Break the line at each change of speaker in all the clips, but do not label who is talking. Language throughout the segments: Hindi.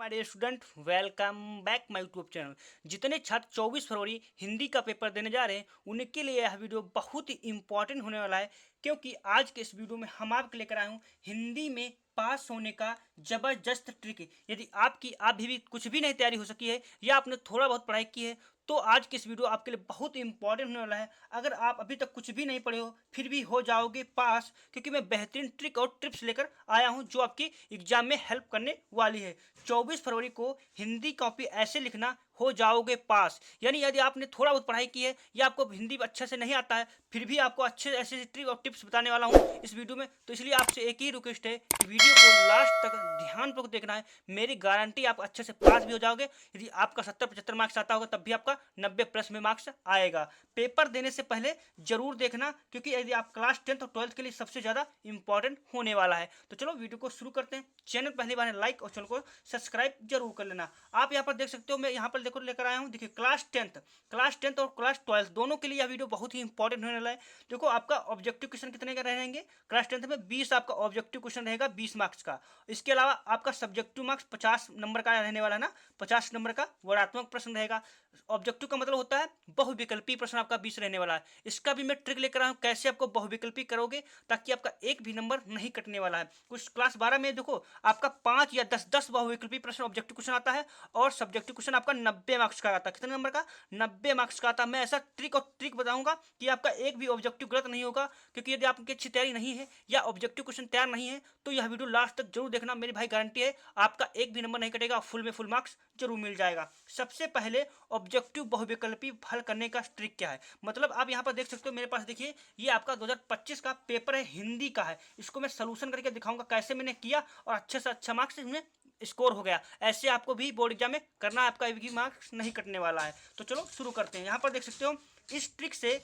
My dear student, welcome back my YouTube channel. जितने छात्र 24 फरवरी हिंदी का पेपर देने जा रहे हैं उनके लिए यह वीडियो बहुत ही इंपॉर्टेंट होने वाला है, क्योंकि आज के इस वीडियो में हम आपके लेकर आए हूँ हिंदी में पास होने का जबरदस्त ट्रिक। यदि आपकी अभी भी कुछ भी नहीं तैयारी हो सकी है या आपने थोड़ा बहुत पढ़ाई की है तो आज की इस वीडियो आपके लिए बहुत इंपॉर्टेंट होने वाला है। अगर आप अभी तक कुछ भी नहीं पढ़े हो फिर भी हो जाओगे पास, क्योंकि मैं बेहतरीन ट्रिक और टिप्स लेकर आया हूं जो आपकी एग्जाम में हेल्प करने वाली है। 24 फरवरी को हिंदी कॉपी ऐसे लिखना हो जाओगे पास। यानी यदि आपने थोड़ा बहुत पढ़ाई की है या आपको हिंदी अच्छे से नहीं आता है फिर भी आपको अच्छे ऐसे ट्रिक और टिप्स बताने वाला हूँ इस वीडियो में। तो इसलिए आपसे एक ही रिक्वेस्ट है कि वीडियो को लास्ट तक ध्यानपूर्वक देखना है। मेरी गारंटी आप अच्छे से पास भी हो जाओगे। यदि आपका 70-75 मार्क्स आता होगा तब भी आपका 90 प्लस में मार्क्स आएगा। पेपर देने से पहले जरूर देखना, क्योंकि यदि आप क्लास 10th और 12th के लिए सबसे ज़्यादा इंपॉर्टेंट होने वाला है। तो चलो वीडियो को शुरू करते हैं। चैनल पहली बार लाइक और चैनल को सब्सक्राइब जरूर कर लेना। आप यहाँ पर देख सकते हो, मैं यहाँ पर देखो लेकर आया हूँ। देखिए क्लास 10th और क्लास 12th दोनों के लिए यह वीडियो बहुत ही इंपॉर्टेंट होने वाला है। देखो आपका ऑब्जेक्टिव क्वेश्चन कितने का रहेंगे क्लास 10th में? 20 आपका ऑब्जेक्टिव क्वेश्चन रहेगा 20 मार्क्स का। इसके अलावा आपका सब्जेक्टिव मार्क्स 50 नंबर का रहने वाला है ना। 50 नंबर का वर्णात्मक प्रश्न रहेगा। ऑब्जेक्टिव का मतलब होता है बहुविकल्पी प्रश्न आपका 20 रहने वाला है। इसका भी मैं ट्रिक लेकर आया हूँ कैसे आपको बहुविकल्पी करोगे ताकि आपका एक भी नंबर नहीं कटने वाला है। कुछ क्लास 12 में देखो आपका 5 या 10 बहुविकल्पी प्रश्न ऑब्जेक्टिव क्वेश्चन आता है और सब्जेक्टिव क्वेश्चन आपका 90 मार्क्स का आता है। कितने नंबर का? 90 मार्क्स का आता है। मैं ऐसा ट्रिक बताऊंगा कि आपका एक भी ऑब्जेक्टिव गलत नहीं होगा, क्योंकि यदि आपकी अच्छी तैयारी नहीं है या ऑब्जेक्टिव क्वेश्चन तैयार नहीं है तो यह वीडियो लास्ट तक जरूर देखना। मेरी भाई गारंटी है आपका एक भी नंबर नहीं कटेगा, फुल में फुल मार्क्स जरूर मिल जाएगा। सबसे पहले ऑब्जेक्टिव बहुविकल्पी हल करने का ट्रिक क्या है, मतलब आप यहाँ पर देख सकते हो मेरे पास। देखिए ये आपका 2025 का पेपर है, हिंदी का है। इसको मैं सोल्यूशन करके दिखाऊंगा कैसे मैंने किया और अच्छे से अच्छा मार्क्स इसमें स्कोर हो गया। ऐसे आपको भी बोर्ड एग्जाम में करना है, आपका भी मार्क्स नहीं कटने वाला है। तो चलो शुरू करते हैं। यहाँ पर देख सकते हो इस ट्रिक से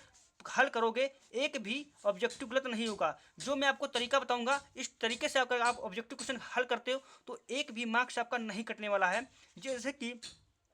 हल करोगे एक भी ऑब्जेक्टिव गलत नहीं होगा। जो मैं आपको तरीका बताऊंगा इस तरीके से अगर आप ऑब्जेक्टिव क्वेश्चन हल करते हो तो एक भी मार्क्स आपका नहीं कटने वाला है। जैसे कि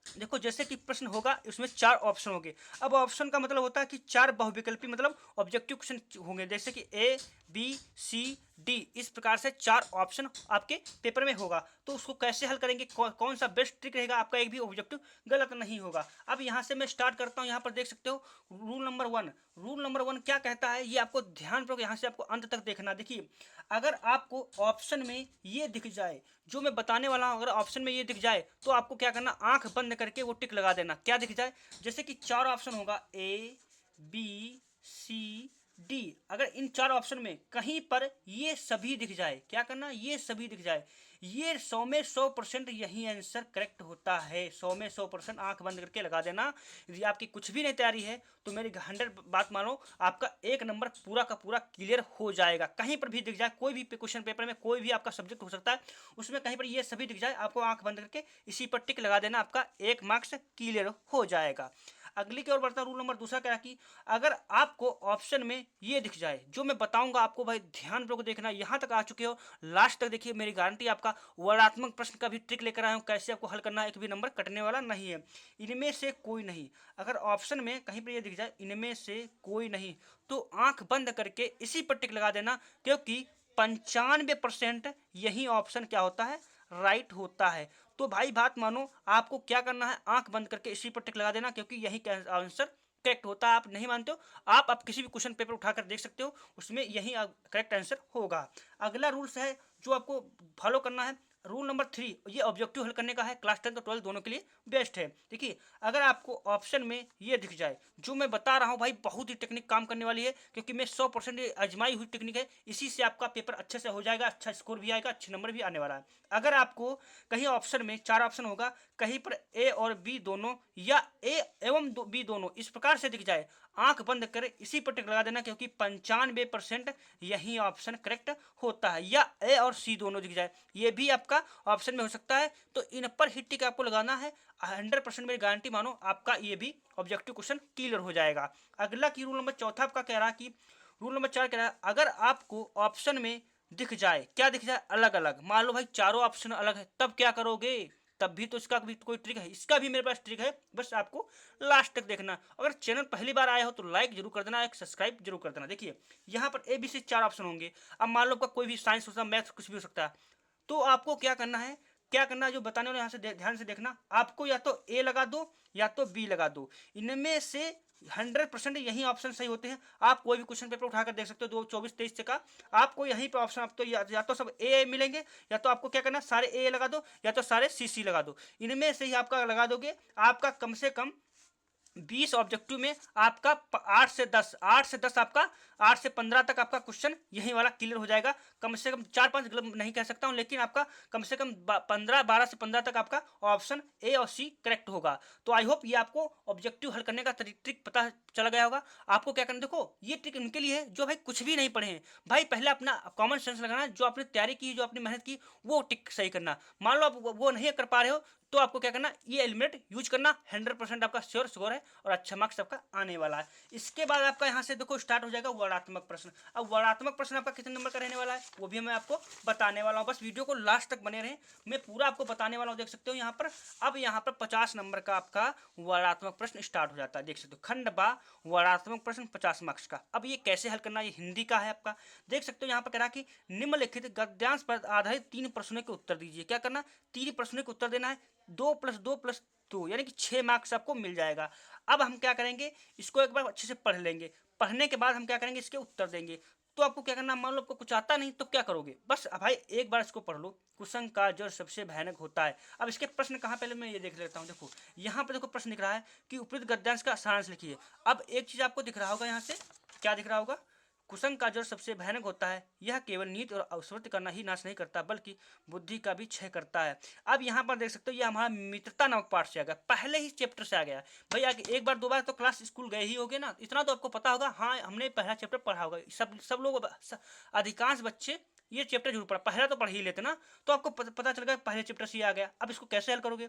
देखो, जैसे कि प्रश्न होगा उसमें 4 ऑप्शन होंगे। अब ऑप्शन का मतलब होता है कि 4 बहुविकल्पी मतलब ऑब्जेक्टिव क्वेश्चन होंगे, जैसे कि ए बी सी डी, इस प्रकार से 4 ऑप्शन आपके पेपर में होगा। तो उसको कैसे हल करेंगे, कौन सा बेस्ट ट्रिक रहेगा, आपका एक भी ऑब्जेक्टिव गलत नहीं होगा। अब यहाँ से मैं स्टार्ट करता हूँ। यहाँ पर देख सकते हो रूल नंबर 1। रूल नंबर 1 क्या कहता है ये आपको ध्यानपूर्वक यहाँ से आपको अंत तक देखना। देखिए अगर आपको ऑप्शन में ये दिख जाए जो मैं बताने वाला हूँ, अगर ऑप्शन में ये दिख जाए तो आपको क्या करना, आंख बंद करके वो टिक लगा देना। क्या दिख जाए? जैसे कि 4 ऑप्शन होगा ए बी सी डी। अगर इन 4 ऑप्शन में कहीं पर ये सभी दिख जाए, क्या करना, ये सभी दिख जाए, ये 100 में 100% यही आंसर करेक्ट होता है। 100 में 100% आंख बंद करके लगा देना। यदि आपकी कुछ भी नहीं तैयारी है तो मेरी 100 बात मानो, आपका एक नंबर पूरा का पूरा क्लियर हो जाएगा। कहीं पर भी दिख जाए, कोई भी क्वेश्चन पेपर में कोई भी आपका सब्जेक्ट हो सकता है, उसमें कहीं पर ये सभी दिख जाए, आपको आंख बंद करके इसी पर टिक लगा देना, आपका 1 मार्क्स क्लियर हो जाएगा। अगली की ओर बढ़ता रूल नंबर दूसरा क्या है कि अगर आपको ऑप्शन में ये दिख जाए जो मैं बताऊंगा आपको, भाई ध्यानपूर्वक देखना। यहाँ तक आ चुके हो लास्ट तक देखिए, मेरी गारंटी आपका वर्णात्मक प्रश्न का भी ट्रिक लेकर आया हूँ कैसे आपको हल करना है, एक भी नंबर कटने वाला नहीं है। इनमें से कोई नहीं, अगर ऑप्शन में कहीं पर ये दिख जाए इनमें से कोई नहीं, तो आंख बंद करके इसी पर टिक लगा देना, क्योंकि 95% यही ऑप्शन क्या होता है, राइट होता है। तो भाई बात मानो, आपको क्या करना है, आंख बंद करके इसी पर टिक लगा देना, क्योंकि यही आंसर करेक्ट होता है। आप नहीं मानते हो, आप किसी भी क्वेश्चन पेपर उठाकर देख सकते हो, उसमें यही करेक्ट आंसर होगा। अगला रूल्स है जो आपको फॉलो करना है, रूल नंबर 3। ये ऑब्जेक्टिव हल करने का है, क्लास 10 और 12 दोनों के लिए बेस्ट है। देखिए अगर आपको ऑप्शन में ये दिख जाए जो मैं बता रहा हूँ, भाई बहुत ही टेक्निक काम करने वाली है, क्योंकि मैं 100% आजमाई हुई टेक्निक है। इसी से आपका पेपर अच्छे से हो जाएगा, अच्छा स्कोर भी आएगा, अच्छे नंबर भी आने वाला है। अगर आपको कहीं ऑप्शन में 4 ऑप्शन होगा, कहीं पर ए और बी दोनों या ए एवं बी दोनों इस प्रकार से दिख जाए, आंख बंद कर इसी पर टिक लगा देना, क्योंकि 95% यही ऑप्शन करेक्ट होता है। या ए और सी दोनों दिख जाए, ये भी आपका ऑप्शन में हो सकता है, तो इन पर ही टिक आपको लगाना है। 100% मेरी गारंटी मानो, आपका ये भी ऑब्जेक्टिव क्वेश्चन क्लियर हो जाएगा। अगला की रूल नंबर चौथा आपका कह रहा कि रूल नंबर 4 कह रहा है, अगर आपको ऑप्शन में दिख जाए, क्या दिख जाए, अलग अलग, मान लो भाई चारों ऑप्शन अलग है, तब क्या करोगे? तब भी तो इसका भी कोई ट्रिक है, इसका भी मेरे पास ट्रिक है, बस आपको लास्ट तक देखना। अगर चैनल पहली बार आए हो तो लाइक जरूर कर देना, एक सब्सक्राइब जरूर कर देना। देखिए यहाँ पर ABC 4 ऑप्शन होंगे। अब मान लो आपका कोई भी साइंस हो सकता है, मैथ कुछ भी हो सकता है, तो आपको क्या करना है, क्या करना, जो बताने वाले यहाँ से ध्यान से देखना, आपको या तो ए लगा दो या तो बी लगा दो, इनमें से 100% यही ऑप्शन सही होते हैं। आप कोई भी क्वेश्चन पेपर उठाकर देख सकते हो 2024-23 का, आपको यहीं पे ऑप्शन, आप तो या तो सब ए मिलेंगे, या तो आपको क्या करना, सारे ए लगा दो या तो सारे सी लगा दो। इनमें से ही आपका लगा दोगे, आपका कम से कम 20 ऑब्जेक्टिव में आपका 8 से 10 आपका 8 से 15 तक आपका क्वेश्चन यही वाला क्लियर हो जाएगा। कम से कम 4-5 गलत नहीं कह सकता हूं, लेकिन आपका कम से कम 12 से 15 तक आपका ऑप्शन ए और सी करेक्ट होगा। तो आई होप ये आपको ऑब्जेक्टिव हल करने का ट्रिक पता चला गया होगा। आपको क्या करना, देखो ये ट्रिक उनके लिए है जो भाई कुछ भी नहीं पढ़े हैं। भाई पहले अपना कॉमन सेंस लगाना, जो आपने तैयारी की, जो आपने मेहनत की, वो ट्रिक सही करना। मान लो आप वो नहीं कर पा रहे हो, तो आपको क्या करना, ये एलिमिनेट यूज करना, 100% आपका श्योर स्कोर है और अच्छा मार्क्स आपका आने वाला है। इसके बाद आपका यहाँ से देखो स्टार्ट हो जाएगा वर्णात्मक प्रश्न। अब वर्णात्मक प्रश्न आपका कितने नंबर का रहने वाला है वो भी मैं आपको बताने वाला हूँ, बस वीडियो को लास्ट तक बने रहें, मैं पूरा आपको बताने वाला हूँ। देख सकते हो यहाँ पर, अब यहाँ पर 50 नंबर का आपका वर्णात्मक प्रश्न स्टार्ट हो जाता है। देख सकते हो, खंड बा वर्णात्मक प्रश्न 50 मार्क्स का। अब ये कैसे हल करना, ये हिंदी का है आपका। देख सकते हो यहाँ पर कह रहा कि निम्नलिखित गद्यांश पर आधारित 3 प्रश्नों के उत्तर दीजिए। क्या करना, 3 प्रश्नों के उत्तर देना है, 2+2+2 यानी कि 6 मार्क्स आपको मिल जाएगा। अब हम क्या करेंगे, इसको एक बार अच्छे से पढ़ लेंगे, पढ़ने के बाद हम क्या करेंगे, इसके उत्तर देंगे। तो आपको क्या करना, मान लो आपको कुछ आता नहीं तो क्या करोगे, बस भाई एक बार इसको पढ़ लो। कुसंग का जड़ सबसे भयानक होता है। अब इसके प्रश्न कहाँ, पहले मैं ये देख लेता हूँ। देखो यहाँ पे देखो प्रश्न दिख रहा है कि उपयुक्त गद्यांश का सारांश लिखिए। अब एक चीज आपको दिख रहा होगा, यहाँ से क्या दिख रहा होगा, कुसंग का जड़ सबसे भयानक होता है, यह केवल नीति और अवसर करना ही नाश नहीं करता बल्कि बुद्धि का भी क्षय करता है। अब यहाँ पर देख सकते हो, ये हमारा मित्रता नामक पाठ से आ गया, पहले ही चैप्टर से आ गया। भाई आगे एक बार 2 बार तो क्लास स्कूल गए ही होगे ना, इतना तो आपको पता होगा। हाँ, हमने पहला चैप्टर पढ़ा होगा, सब लोग, अधिकांश बच्चे ये चैप्टर जरूर पढ़ा, पहला तो पढ़ ही लेते ना, तो आपको पता चल गया पहले चैप्टर से ये आ गया। अब इसको कैसे हल करोगे,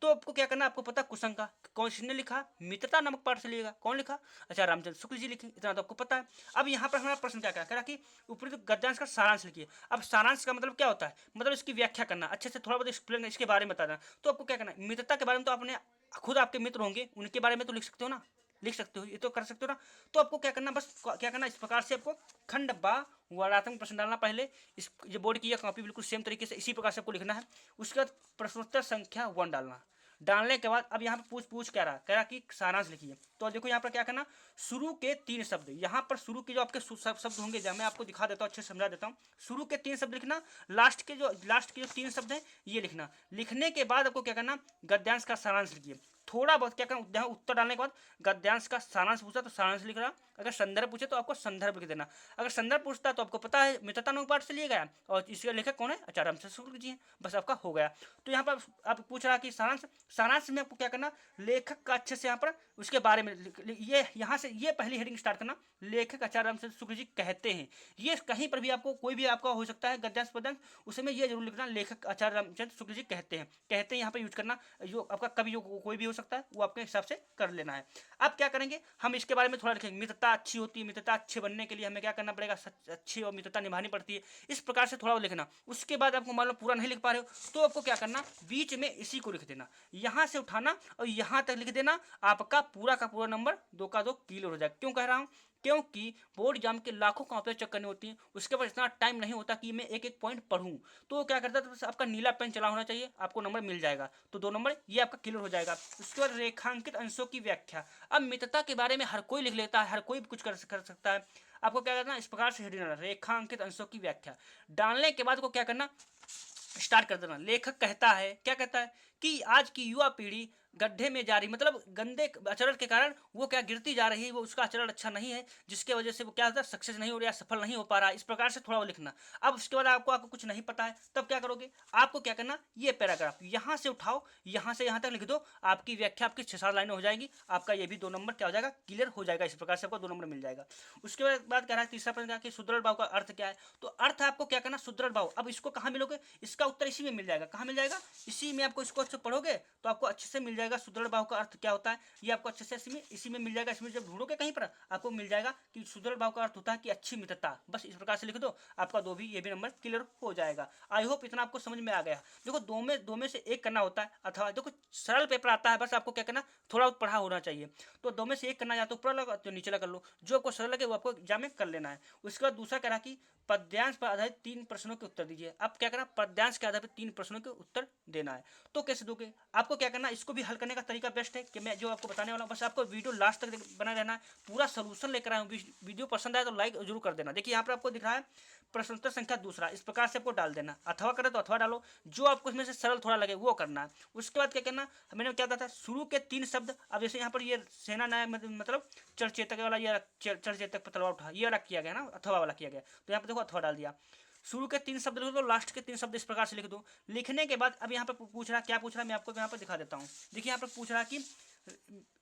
तो आपको क्या करना, आपको पता कुसंग का किसने लिखा, मित्रता नामक पाठ से लिएगा, कौन लिखा, अच्छा रामचंद्र शुक्ल जी लिखे, इतना तो आपको पता है। अब यहाँ पर हमारा प्रश्न क्या कह रहा कि उपयुक्त गद्यांश का सारांश लिखिए। अब सारांश का मतलब क्या होता है, मतलब इसकी व्याख्या करना, अच्छे से थोड़ा बहुत एक्सप्लेन इसके बारे में बताना। तो आपको क्या करना, मित्रता के बारे में तो आपने खुद, आपके मित्र होंगे उनके बारे में तो लिख सकते हो ना, लिख सकते हो, ये तो कर सकते हो ना। तो आपको क्या करना, बस क्या करना, इस प्रकार से आपको खंड बा वर्णात्मक प्रश्न डालना पहले, इस जो बोर्ड की कॉपी बिल्कुल सेम तरीके से इसी प्रकार से आपको लिखना है। उसके बाद प्रश्नोत्तर संख्या 1 डालना। डालने के बाद अब यहाँ पर पूछ क्या रहा, कह रहा कि सारांश लिखिए। तो देखो यहाँ पर क्या करना, शुरू के 3 शब्द, यहाँ पर शुरू के जो आपके शब्द होंगे, जब मैं आपको दिखा देता हूँ, अच्छे से समझा देता हूँ। शुरू के 3 शब्द लिखना, लास्ट के जो 3 शब्द हैं ये लिखना। लिखने के बाद आपको क्या करना, गद्यांश का सारांश लिखिए। थोड़ा बहुत क्या करना, जहाँ उत्तर डालने के बाद गद्यांश का सारांश पूछा तो सारांश लिख रहा, अगर संदर्भ पूछे तो आपको संदर्भ लिख देना। अगर संदर्भ पूछता है तो आपको पता है मित्रता नामक पाठ से लिए गया, और इसका लेखक कौन है, आचार्य रामचंद्र शुक्ल जी हैं, बस आपका हो गया। तो यहाँ पर आप पूछ रहा कि सारांश में आपको क्या करना, लेखक का अच्छे से यहाँ पर उसके बारे में ये यहाँ से ये पहली हेडिंग स्टार्ट करना, लेखक आचार्य रामचंद्र शुक्ल जी कहते हैं। ये कहीं पर भी आपको कोई भी आपका हो सकता है गद्यांश पद्यांश, उसमें ये जरूर लिखना, लेखक आचार्य रामचंद्र शुक्ल जी कहते हैं, कहते हैं यहाँ पर यूज करना। जो आपका कभी कोई भी हो सकता है वो आपके हिसाब से कर लेना है। अब क्या करेंगे, हम इसके बारे में थोड़ा लिखेंगे, मित्रता अच्छी होती है, मित्रता अच्छे बनने के लिए हमें क्या करना पड़ेगा, अच्छी और मित्रता निभानी पड़ती है, इस प्रकार से थोड़ा लिखना। उसके बाद आपको मान लो पूरा नहीं लिख पा रहे हो तो आपको क्या करना, बीच में इसी को लिख देना, यहाँ से उठाना और यहाँ तक लिख देना, आपका पूरा का पूरा नंबर 2 का 2 क्लियर हो जाएगा। क्यों कह रहा हूँ, क्योंकि बोर्ड एग्जाम के लाखों कॉपियाँ चेक करनी होती हैं, उसके पास इतना टाइम नहीं होता कि मैं एक एक पॉइंट पढ़ूं। तो क्या करता है, आपका नीला पेन चला होना चाहिए, आपको नंबर मिल जाएगा, तो 2 नंबर ये आपका क्लियर हो जाएगा। उसके बाद रेखांकित अंशों की व्याख्या। अब मित्रता के बारे में हर कोई लिख लेता है, हर कोई कुछ कर सकता है। आपको क्या करना, इस प्रकार से हेडिंग डालना, रेखांकित अंशों की व्याख्या। डालने के बाद को क्या करना, स्टार्ट कर देना। लेखक कहता है, क्या कहता है कि आज की युवा पीढ़ी गड्ढे में जा रही, मतलब गंदे आचरण के कारण वो क्या गिरती जा रही है, वो उसका आचरण अच्छा नहीं है, जिसके वजह से वो क्या होता है, सक्सेस नहीं हो रहा, सफल नहीं हो पा रहा। इस प्रकार से थोड़ा वो लिखना। अब उसके बाद आपको कुछ नहीं पता है तब क्या करोगे, आपको क्या करना, ये पैराग्राफ यहाँ से उठाओ, यहाँ से यहाँ तक लिख दो, आपकी व्याख्या आपकी 6-7 लाइनें हो जाएगी, आपका ये भी 2 नंबर क्या हो जाएगा, क्लियर हो जाएगा। इस प्रकार से आपको 2 नंबर मिल जाएगा। उसके बाद कह रहा है तीसरा प्रश्न कि सुदृढ़ भाव का अर्थ क्या है, तो अर्थ आपको क्या करना, सुदृढ़ भाव। अब इसको कहाँ मिलोगे, इसका उत्तर इसी में मिल जाएगा, कहाँ मिल जाएगा, इसी में। आपको इसको अच्छे पढ़ोगे तो आपको अच्छे से मिल जाएगा सुदृढ़ बाहु का अर्थ क्या होता है, ये आपको अच्छे से इसी में मिल जाएगा। इसमें जब ढूंढोगे कहीं पर आपको मिल जाएगा कि सुदृढ़ बाहु का अर्थ होता है कि अच्छी मित्रता। बस इस प्रकार से लिख दो, आपका ये भी नंबर क्लियर हो जाएगा। आई होप इतना आपको समझ में आ गया। देखो दो में से एक करना होता है, अथवा देखो सरल पेपर आता है, बस आपको क्या करना, थोड़ा पढ़ा होना चाहिए। तो दो में से एक करना, या तो ऊपर लगा तो नीचे कर लो, जो आपको सरल लगे वो आपको एग्जाम में कर लेना है। उसके बाद दूसरा कह रहा कि पद्यांश पर आधारित 3 प्रश्नों के उत्तर दीजिए। अब क्या करना, पद्यांश के आधार पर 3 प्रश्नों के उत्तर देना है। तो कैसे दोगे, आपको क्या करना, इसको भी हल करने का तरीका बेस्ट है कि मैं जो आपको बताने वाला हूँ, बस आपको वीडियो लास्ट तक बना रहना है, पूरा सोल्यूशन लेकर आया हूँ। वीडियो पसंद आए तो लाइक जरूर कर देना। देखिए यहाँ पर आपको दिख रहा है प्रश्न उत्तर संख्या दूसरा, इस प्रकार से आपको डाल देना, अथवा करे तो अथवा डालो, जो आपको इसमें से सरल थोड़ा लगे वो करना है। उसके बाद क्या करना, मैंने क्या था, शुरू के 3 शब्द, अब जैसे यहाँ पर ये सेना नायक मतलब चरचेतक वाला, ये चरचेतक पर तलवार उठा, ये वाला किया गया ना, अथवा वाला किया गया, तो यहाँ पर देखो अथवा डाल दिया। शुरू के 3 शब्द लिख दो, लास्ट के 3 शब्द इस प्रकार से लिख दो। लिखने के बाद अब यहाँ पर पूछ रहा, क्या पूछ रहा है मैं आपको यहाँ पर दिखा देता हूँ। देखिए यहाँ पर पूछ रहा कि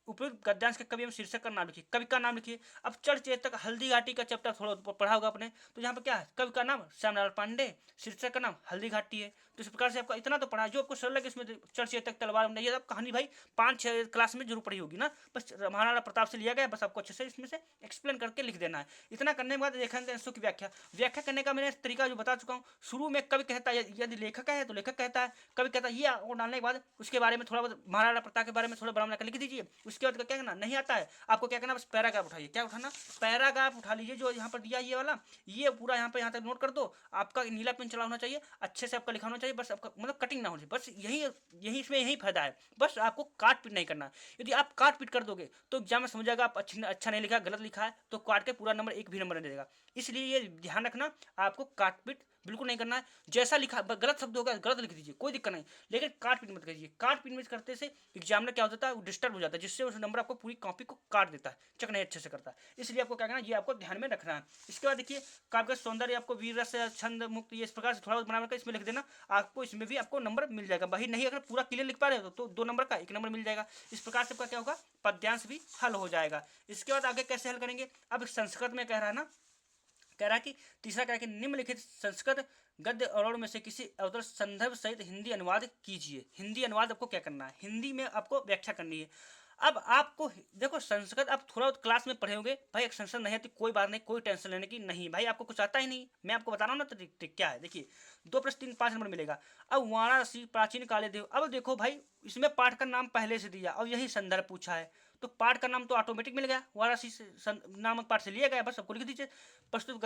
उपयुक्त गद्यांश के कवि एवं शीर्षक का नाम लिखिए, कवि का नाम लिखिए। अब चढ़ चेतक हल्दी घाटी का चैप्टर थोड़ा पढ़ा होगा आपने, तो यहाँ पर क्या है, कवि का नाम श्यामलाल पांडे, शीर्षक का नाम हल्दी घाटी है। तो इस प्रकार से आपका इतना तो पढ़ा, जो आपको सरल लगे इसमें चढ़ चेतक तलवार नहीं, ये कहानी भाई 5-6 क्लास में जरूर पढ़ी होगी ना, बस महाराणा प्रताप से लिया गया, बस आपको अच्छे से इसमें से एक्सप्लेन करके लिख देना है। इतना करने के बाद देखेंगे अंशों की व्याख्या। व्याख्या करने का मैंने तरीका जो बता चुका हूँ। शुरू में कवि कहता है, यदि लेखक है तो लेखक कहता है, कवि कहता है ये, और डालने के बाद उसके बारे में थोड़ा बहुत महाराणा प्रताप के बारे में थोड़ा बड़ा लिख दीजिए। उसके बाद क्या करना, नहीं आता है आपको क्या करना, बस पैराग्राफ उठाइए। क्या उठाना, पैराग्राफ उठा लीजिए, जो यहाँ पर दिया ये वाला, ये पूरा यहाँ तक नोट कर दो। आपका नीला पेन चला होना चाहिए, अच्छे से आपका लिखा होना चाहिए, बस आपका मतलब कटिंग ना होनी चाहिए, बस यही इसमें यही फायदा है। बस आपको काट पीट नहीं करना। यदि आप काट पीट कर दोगे तो एग्जाम में समझ जाएगा आप अच्छा नहीं लिखा, गलत लिखा है, तो काट के पूरा नंबर एक भी नंबर नहीं देगा। इसलिए ये ध्यान रखना, आपको काट पीट बिल्कुल नहीं करना है। जैसा लिखा, गलत शब्द होगा गलत लिख दीजिए, कोई दिक्कत नहीं, लेकिन काट पीट मत करिए। काट पीट मत करते से एग्जामिनर क्या होता है, वो डिस्टर्ब हो जाता है, जिससे उस नंबर आपको पूरी कॉपी को काट देता है, चेक नहीं अच्छे से करता है। इसलिए आपको क्या करना, ये आपको ध्यान में रखना है। इसके बाद देखिए काव्य सौंदर्य, आपको वीर रस, छंद मुक्त, ये इस प्रकार से थोड़ा बना कर इसमें लिख देना, आपको इसमें भी आपको नंबर मिल जाएगा। वही नहीं अगर पूरा क्लियर लिख पा रहे हो तो 2 नंबर का 1 नंबर मिल जाएगा। इस प्रकार से आपका क्या होगा, पद्यांश भी हल हो जाएगा। इसके बाद आगे कैसे हल करेंगे, अब संस्कृत में कह रहा है ना, कह रहा है कि तीसरा कह रहा है कि निम्नलिखित संस्कृत गद्य और में से किसी अवतरण संदर्भ सहित हिंदी अनुवाद कीजिए। हिंदी अनुवाद आपको क्या करना है, हिंदी में आपको व्याख्या करनी है। अब आपको देखो संस्कृत आप थोड़ा क्लास में पढ़े होंगे भाई, एक संस्कृत नहीं आती कोई बात नहीं, कोई टेंशन लेने की नहीं भाई, आपको कुछ आता ही नहीं, मैं आपको बता रहा हूँ ना। तो क्या है, देखिए 2+3 5 नंबर मिलेगा। अब वाराणसी प्राचीन काले देव, अब देखो भाई इसमें पाठ का नाम पहले से दिया और यही संदर्भ पूछा है, तो पाठ का नाम तो ऑटोमेटिक मिल गया, वाराणसी नामक पाठ से लिया गया, बस आपको लिख दीजिए। प्रस्तुत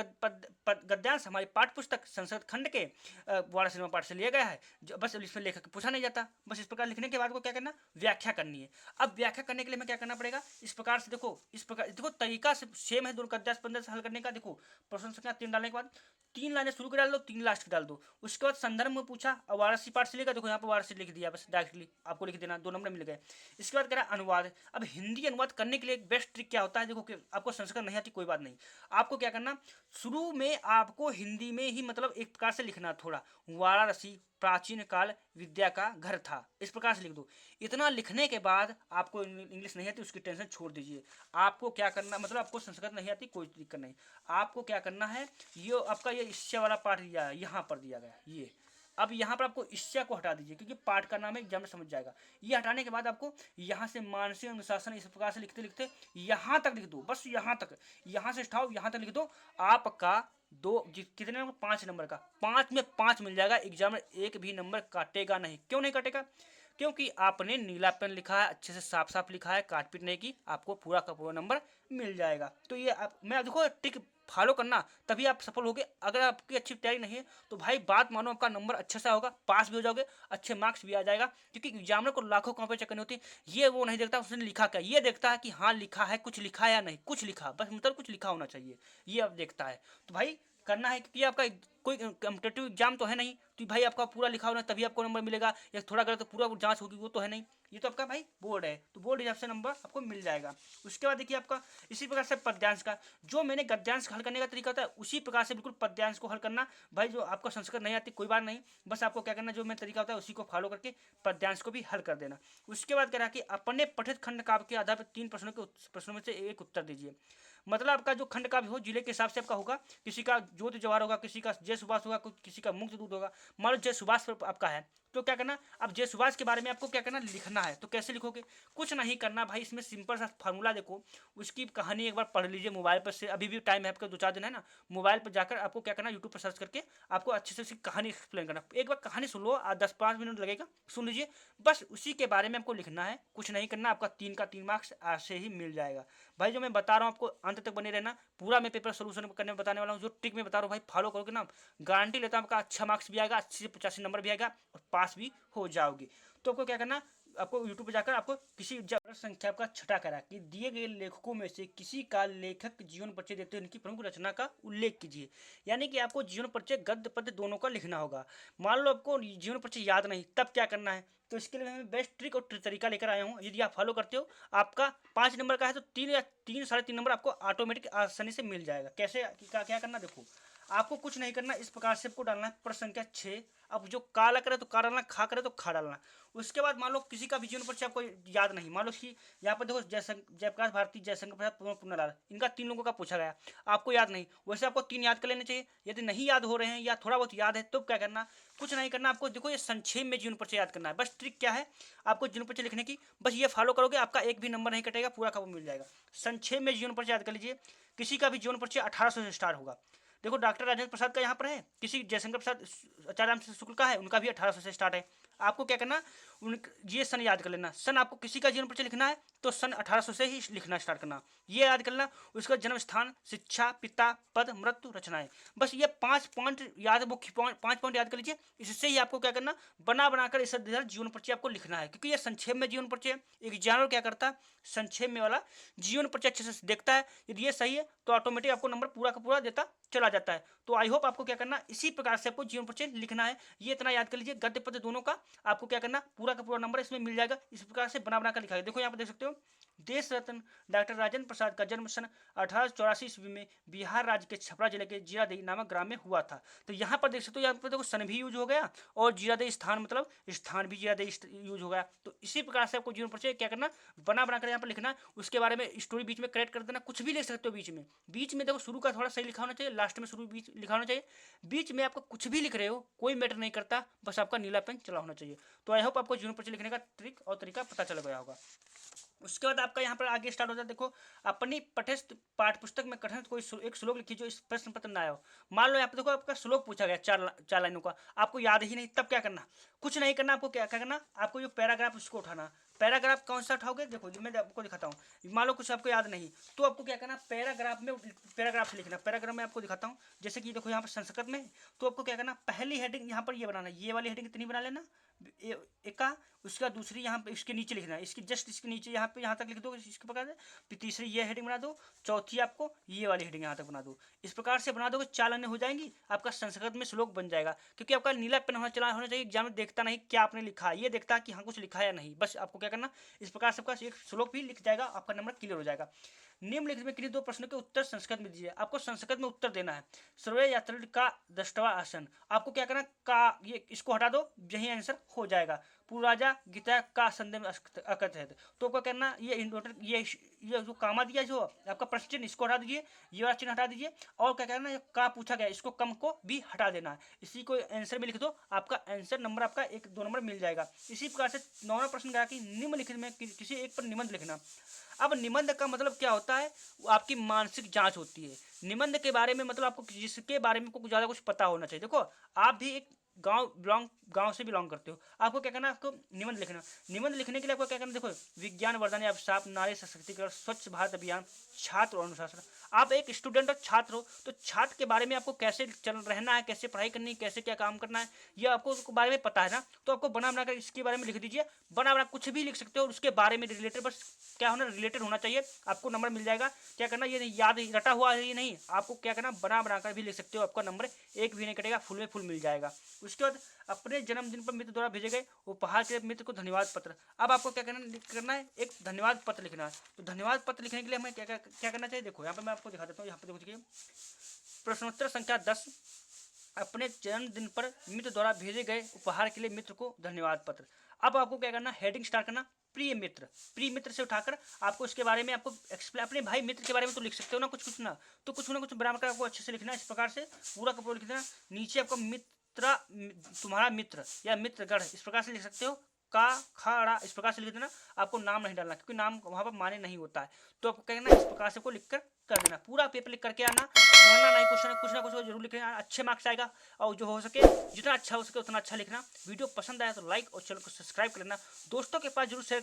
गद्यांश हमारी पाठ पुस्तक संस्कृत खंड के वाराणसी नामक पाठ से लिया गया है, बस इसमें लेखक पूछा नहीं जाता। बस इस प्रकार लिखने के बाद को क्या करना, व्याख्या करनी है। अब व्याख्या करने के लिए हमें क्या करना पड़ेगा, इस प्रकार से देखो, इस प्रकार देखो तरीका से सेम है दोनों गद्यांश पद्यांश हल करने का। देखो प्रश्न संख्या 3 डालने के बाद 3 लाइनें शुरू के डाल दो, 3 लास्ट की डाल दो। उसके बाद संदर्भ में पूछा और वाराणसी पाठ से लेकर, देखो यहाँ पर वाराणसी लिख दिया, बस डायरेक्टली आपको लिख देना, 2 नंबर मिल गए। इसके बाद कह रहा अनुवाद। अब हिंदी अनुवाद करने के लिए एक बेस्ट ट्रिक क्या होता है, देखो कि आपको संस्कृत नहीं आती कोई बात नहीं, आपको क्या करना, शुरू में आपको हिंदी में ही मतलब एक प्रकार से लिखना, थोड़ा वाराणसी प्राचीन काल विद्या का घर था, इस प्रकार से लिख दो। इतना लिखने के बाद आपको इंग्लिश नहीं आती उसकी टेंशन छोड़ दीजिए। आपको क्या करना, मतलब आपको संस्कृत नहीं आती कोई दिक्कत नहीं, आपको क्या करना है, ये आपका ये ईर्ष्या वाला पाठ दिया है, यहाँ पर दिया गया ये। अब यहाँ पर आपको ईर्ष्या को हटा दीजिए, क्योंकि पाठ का नाम है, एग्जाम में समझ जाएगा। ये हटाने के बाद आपको यहाँ से मानसिक अनुशासन इस प्रकार से लिखते लिखते यहाँ तक लिख दो, बस यहाँ तक, यहाँ से उठाओ यहाँ तक लिख दो। आपका कितने नंबर, 5 नंबर का, 5 में 5 मिल जाएगा। एग्जाम में एक भी नंबर काटेगा नहीं। क्यों नहीं काटेगा, क्योंकि आपने नीला पेन लिखा है, अच्छे से साफ साफ लिखा है, काट पीट नहीं की, आपको पूरा का पूरा नंबर मिल जाएगा। तो ये मैं देखो ट्रिक फॉलो करना, तभी आप सफल होगे। अगर आपकी अच्छी तैयारी नहीं है तो भाई बात मानो, आपका नंबर अच्छा सा होगा, पास भी हो जाओगे, अच्छे मार्क्स भी आ जाएगा। क्योंकि एग्जामिनर को लाखों कॉपी चेक करनी होती है, ये वो नहीं देखता उसने लिखा क्या, ये देखता है कि हाँ लिखा है, कुछ लिखा है या नहीं, कुछ लिखा, बस मतलब कुछ लिखा होना चाहिए, ये आप देखता है। तो भाई करना है, क्योंकि आपका कोई कॉम्पिटेटिव एग्जाम तो है नहीं, तो भाई आपका पूरा लिखा होना तभी आपको नंबर मिलेगा, या थोड़ा गलत तो पूरा जांच होगी, वो तो है नहीं। ये तो आपका भाई बोर्ड है, तो बोर्ड हिसाब से नंबर आपको मिल जाएगा। उसके बाद देखिए आपका इसी प्रकार से पद्यांश का, जो मैंने गद्यांश हल करने का तरीका होता है उसी प्रकार से बिल्कुल पद्यांश को हल करना। भाई जो आपको संस्कृत नहीं आती कोई बात नहीं, बस आपको क्या करना, जो मैं तरीका होता है उसी को फॉलो करके पद्यांश को भी हल कर देना। उसके बाद कह रहा कि अपने पठित खंड काव्य के आधार पर 3 प्रश्नों में से एक उत्तर दीजिए। मतलब आपका जो खंड काव्य हो जिले के हिसाब से आपका होगा, किसी का ज्योति जवाहर होगा, किसी का जय सुभाष होगा, किसी का मुक्त दूत होगा। मान लो जय सुभाष पर आपका है तो क्या करना, अब जय सुभाष के बारे में आपको क्या करना, लिखना है। तो कैसे लिखोगे, कुछ नहीं करना भाई, इसमें सिंपल सा फार्मूला देखो, उसकी कहानी एक बार पढ़ लीजिए मोबाइल पर से, अभी भी टाइम है आपका 2-4 दिन है ना, मोबाइल पर जाकर आपको क्या करना, यूट्यूब पर सर्च करके आपको अच्छे से उसकी कहानी एक्सप्लेन करना। एक बार कहानी सुन लो, 10-5 मिनट लगेगा, सुन लीजिए, बस उसी के बारे में आपको लिखना है, कुछ नहीं करना। आपका 3 का 3 मार्क्स ऐसे ही मिल जाएगा। भाई जो मैं बता रहा हूँ आपको अंत तक बने रहना, पूरा मैं पेपर सोल्यूशन करने में बताने वाला हूँ। जो ट्रिक मैं बता रहा हूँ भाई फॉलो करोगे ना, गारंटी लेता हूँ आपका अच्छा मार्क्स भी आएगा, 80 से 85 नंबर भी आएगा और पास भी हो जाओगे। तो आपको क्या करना, आपको यूट्यूब पर जाकर आपको किसी संख्या का छठा करा कि दिए गए लेखकों में से किसी का लेखक जीवन परिचय देते हुए उनकी प्रमुख रचना का उल्लेख कीजिए। यानी कि आपको जीवन परिचय गद्य पद्य दोनों का लिखना होगा। मान लो आपको जीवन परिचय याद नहीं, तब क्या करना है, तो इसके लिए मैं बेस्ट ट्रिक और तरीका लेकर आया हूँ। यदि आप फॉलो करते हो, आपका 5 नंबर का है तो 3 या 3-3.5 नंबर आपको ऑटोमेटिक आसानी से मिल जाएगा। कैसे क्या करना, देखो आपको कुछ नहीं करना, इस प्रकार से आपको डालना है प्रश्न संख्या 6। अब जो काला करे तो का डालना, खा करे तो खा डालना। उसके बाद मान लो किसी का भी जीवन परिचय आपको याद नहीं, मान लो कि यहाँ पर देखो जयप्रकाश भारती, जयशंकर प्रसाद, पुन्नालाल, इनका 3 लोगों का पूछा गया, आपको याद नहीं, वैसे आपको 3 याद कर लेने चाहिए। यदि नहीं याद हो रहे हैं या थोड़ा बहुत याद है तो क्या करना, कुछ नहीं करना, आपको देखो ये संक्षेप में जीवन परिचय याद करना है। बस ट्रिक क्या है, आपको जीवन परिचय लिखने की, बस ये फॉलो करोगे, आपका एक भी नंबर नहीं कटेगा, पूरा का पूरा मिल जाएगा। संक्षेप में जीवन परिचय याद कर लीजिए। किसी का भी जीवन परिचय 1800 से स्टार्ट होगा। देखो डॉक्टर राजेंद्र प्रसाद का यहाँ पर है, किसी जयशंकर प्रसाद आचार्य रामचंद्र शुक्ल का है, उनका भी 1800 से स्टार्ट है। आपको क्या करना, उन ये सन याद कर लेना। सन आपको किसी का जीवन परिचय लिखना है तो सन 1800 से ही लिखना स्टार्ट करना, ये याद करना। उसका जन्म स्थान, शिक्षा, पिता, पद, मृत्यु, रचनाएं, बस ये 5 पॉइंट याद, मुख्य 5 पॉइंट याद कर लीजिए। इससे ही आपको क्या करना, बनाकर इस जीवन परिचय आपको लिखना है, क्योंकि ये संक्षेप में जीवन परिचय। एक जानवर क्या करता है, संक्षेप में वाला जीवन परिचय अच्छे से देखता है, यदि ये सही है तो ऑटोमेटिक आपको नंबर पूरा का पूरा देता चला जाता है। तो आई होप आपको क्या करना, इसी प्रकार से आपको जीवन परिचय लिखना है। ये इतना याद कर लीजिए, गद्य पद्य दोनों का आपको क्या करना, पूरा का पूरा नंबर इसमें मिल जाएगा। इस प्रकार से बना कर लिखा है। देखो यहाँ पर देख सकते हो, देश रत्न डॉक्टर राजेंद्र प्रसाद का जन्म सन 1884 ईस्वी में बिहार राज्य के छपरा जिले के जीरादेई नामक ग्राम में हुआ था। तो यहाँ पर देख सकते हो, यहाँ पर देखो सन भी यूज हो गया और जीरादेई स्थान मतलब स्थान भी जीरादेई यूज हो गया। तो इसी प्रकार से आपको जीवन परिचय क्या करना, बना कर यहाँ पर लिखना। उसके बारे में स्टोरी बीच में करेक्ट कर देना, कुछ भी लिख सकते हो बीच में देखो शुरू का थोड़ा सही लिखा होना चाहिए, लास्ट में शुरू बीच लिखा होना चाहिए। बीच में आपको कुछ भी लिख रहे हो कोई मैटर नहीं करता, बस आपका नीला पेन चला होना चाहिए। तो आई होप आपको जीवन परिचय लिखने का ट्रिक और तरीका पता चल गया होगा। उसके बाद आपका यहाँ पर आगे स्टार्ट होता है। देखो अपनी पठस्थ पाठ्य पुस्तक में कठिन कोई एक श्लोक लिखिए जो इस प्रश्न पत्र में आया हो। मान लो यहाँ पे देखो आपका श्लोक पूछा गया 4 लाइनों का, आपको याद ही नहीं, तब क्या करना, कुछ नहीं करना, आपको क्या करना, आपको जो पैराग्राफ उसको उठाना। पैराग्राफ कौन सा उठाओगे, देखो मैं आपको दिखाता हूँ। मान लो कुछ आपको याद नहीं तो आपको क्या करना, पैराग्राफ लिखना। पैराग्राफ में आपको दिखाता हूँ, जैसे कि देखो यहाँ पर संस्कृत में, तो आपको क्या करना, पहली हेडिंग यहाँ पर ये बनाना, ये वाली हेडिंग इतनी बना लेना एक का। उसका दूसरी यहाँ पे इसके नीचे लिखना है, इसकी जस्ट इसके नीचे यहाँ पे यहाँ तक लिख दो इसके प्रकार से। फिर तीसरी ये हेडिंग बना दो, चौथी आपको ये वाली हेडिंग यहाँ तक बना दो। इस प्रकार से बना दोगे 4 लाइनें हो जाएंगी, आपका संस्कृत में श्लोक बन जाएगा। क्योंकि आपका नीला पेन होना चाहिए, एग्जाम में देखता नहीं क्या आपने लिखा है, ये देखता है कि हाँ कुछ लिखा है या नहीं। बस आपको क्या करना, इस प्रकार से आपका एक श्लोक भी लिख जाएगा, आपका नंबर क्लियर हो जाएगा। निम्नलिखित में किन्हीं 2 प्रश्नों के उत्तर संस्कृत में दीजिए। आपको संस्कृत में उत्तर देना है। सर्वे यात्री का 10वां आसन, आपको क्या करना, का ये इसको हटा दो, यही आंसर हो जाएगा। पूर्वाजा गीता का संदेह में अकथ है, तो क्या करना, ये जो कामा दिया जो आपका प्रश्न चिन्ह इसको हटा दीजिए, ये वाला चिन्ह हटा दीजिए। और क्या करना, का पूछा गया इसको कम को भी हटा देना है, इसी को आंसर में लिख दो, आपका आंसर नंबर आपका 1-2 नंबर मिल जाएगा। इसी प्रकार से 9वां प्रश्न कहा कि निम्नलिखित में किसी एक पर निबंध लिखना। अब निबंध का मतलब क्या होता है, आपकी मानसिक जांच होती है। निबंध के बारे में मतलब आपको जिसके बारे में कुछ ज़्यादा कुछ पता होना चाहिए। देखो आप भी एक गांव से बिलोंग करते हो, आपको क्या करना, आपको निबंध लिखना। निबंध लिखने के लिए आपको क्या करना, देखो विज्ञान वर्धन अभिशाप, नारी सशक्तिकरण, स्वच्छ भारत अभियान, छात्र और अनुशासन। आप एक स्टूडेंट और छात्र हो, तो छात्र के बारे में आपको कैसे चल रहना है, कैसे पढ़ाई करनी है, कैसे क्या काम करना है, ये आपको बारे में पता है ना। तो आपको बना कर इसके बारे में लिख दीजिए। बना कुछ भी लिख सकते हो, उसके बारे में रिलेटेड बस क्या होना, रिलेटेड होना चाहिए, आपको नंबर मिल जाएगा। क्या करना, ये याद रटा हुआ है ये नहीं, आपको क्या करना, बना कर भी लिख सकते हो, आपका नंबर एक भी नहीं कटेगा, फुल में फुल मिल जाएगा। उसके बाद अपने जन्मदिन पर मित्र द्वारा भेजे गए उपहार के मित्र को धन्यवाद पत्र। अब आपको क्या करना है, एक धन्यवाद पत्र लिखना है। तो धन्यवाद पत्र लिखने के लिए हमें क्या करना चाहिए, देखो यहाँ पे मैं आपको दिखा देता हूँ। यहाँ पे देखिए प्रश्नोत्तर संख्या 10, अपने जन्मदिन पर मित्र द्वारा भेजे गए उपहार के लिए मित्र को धन्यवाद पत्र। अब आपको क्या करना, हेडिंग स्टार्ट करना, प्रिय मित्र से उठाकर आपको इसके बारे में आपको एक्सप्लेन, अपने भाई मित्र के बारे में तो लिख सकते हो ना, कुछ ना कुछ बराबर कर आपको अच्छे से लिखना है। इस प्रकार से पूरा का पूरा लिख देना। नीचे आपको तुम्हारा मित्र या मित्रगढ़, इस प्रकार से लिख सकते हो। का खड़ा इस प्रकार से लिख देना, आपको नाम नहीं डालना क्योंकि नाम वहाँ पर माने नहीं होता है। तो आपको क्या करना, इस प्रकार से को लिख कर देना। पूरा पेपर लिख करके आना, छोड़ना नहीं, कुछ ना कुछ जरूर लिखना, अच्छे मार्क्स आएगा। और जो हो सके जितना अच्छा हो सके उतना अच्छा लिखना। वीडियो पसंद आया तो लाइक और चैनल को सब्सक्राइब कर लेना, दोस्तों के पास जरूर शेयर